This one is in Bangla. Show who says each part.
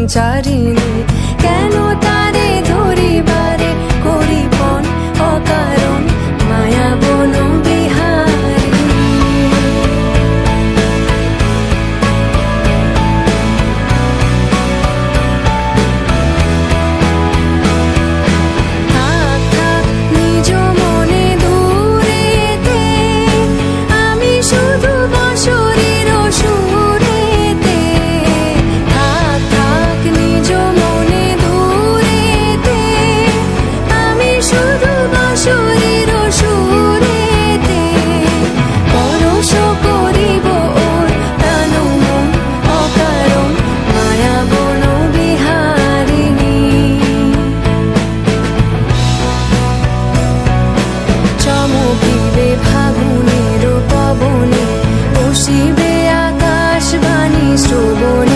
Speaker 1: সঞ্চারিণী কেন তারে ধরিবারে করিপন অকারণ মায়া বন বিহারী থাক থাক নিজ মনে দূরেতে আমি শুধু বাঁশরীর সুরেতে থাক থাক নিজ মনে দূরেতে আমি শুধু বাঁশরীর সুরেতে পরশ করিব ওর প্রাণ মন অকারণ মায়া বন বিহারিণী চমকিবে ফাগুনের পবনে বসিবে আকাশবাণী শ্রবণে